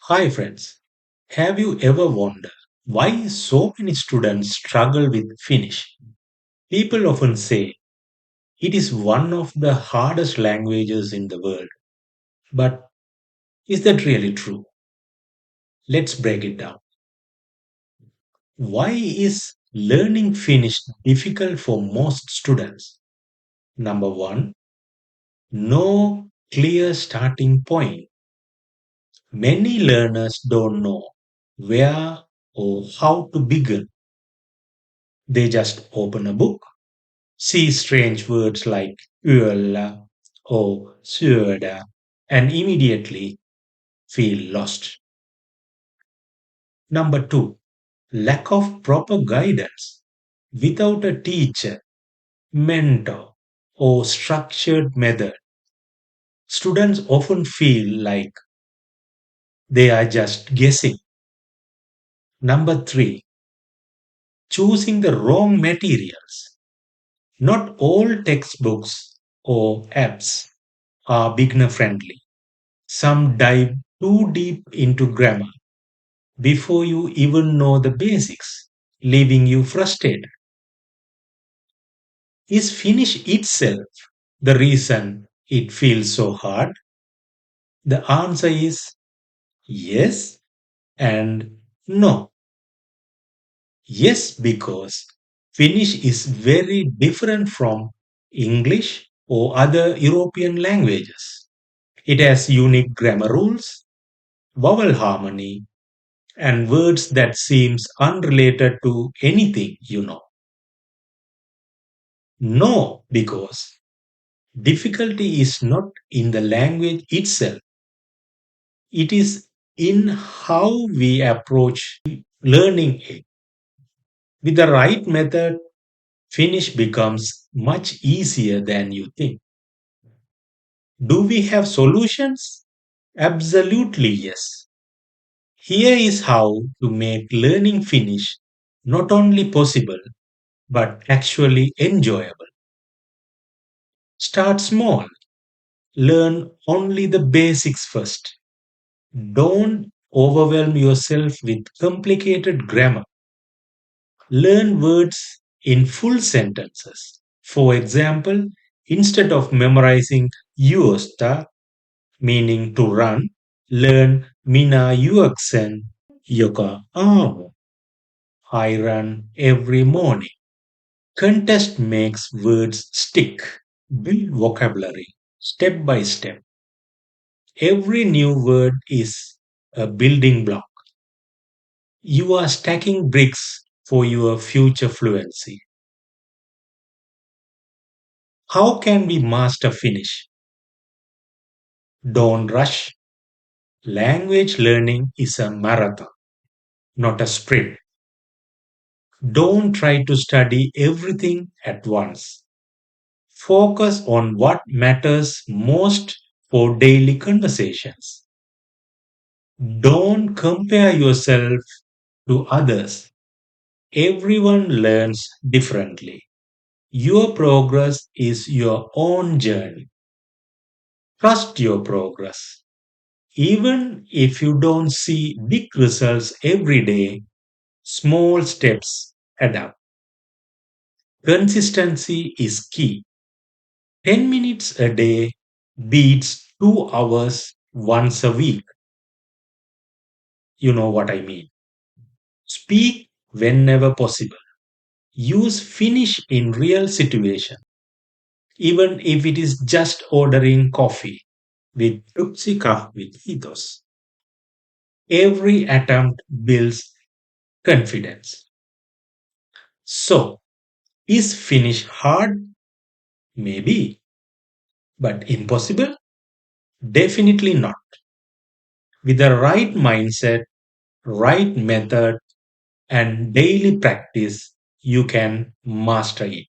Hi friends, have you ever wondered why so many students struggle with Finnish? People often say it is one of the hardest languages in the world. But is that really true? Let's break it down. Why is learning Finnish difficult for most students? Number one, no clear starting point. Many learners don't know where or how to begin. They just open a book, see strange words like yöllä or syödä, and immediately feel lost. Number two, lack of proper guidance. Without a teacher, mentor, or structured method, students often feel like they are just guessing. Number three, choosing the wrong materials. Not all textbooks or apps are beginner friendly. Some dive too deep into grammar before you even know the basics, leaving you frustrated. Is Finnish itself the reason it feels so hard? The answer is yes and no. Yes, because Finnish is very different from English or other European languages. It has unique grammar rules, vowel harmony, and words that seems unrelated to anything you know. No, because difficulty is not in the language itself. It is in how we approach learning it. With the right method, Finnish becomes much easier than you think. Do we have solutions? Absolutely yes. Here is how to make learning Finnish not only possible but actually enjoyable. Start small. Learn only the basics first. Don't overwhelm yourself with complicated grammar. Learn words in full sentences. For example, instead of memorizing juosta, meaning to run, learn minä juoksen joka aamu. I run every morning. Contest makes words stick. Build vocabulary step by step. Every new word is a building block. You are stacking bricks for your future fluency. How can we master Finnish? Don't rush. Language learning is a marathon, not a sprint. Don't try to study everything at once. Focus on what matters most for daily conversations. Don't compare yourself to others. Everyone learns differently. Your progress is your own journey. Trust your progress. Even if you don't see big results every day, small steps add up. Consistency is key. 10 minutes a day beats 2 hours once a week. You know what I mean. Speak whenever possible. Use Finnish in real situation, even if it is just ordering coffee with yksi kahvi, kiitos. Every attempt builds confidence. So, is Finnish hard? Maybe. But impossible? Definitely not. With the right mindset, right method, and daily practice, you can master it.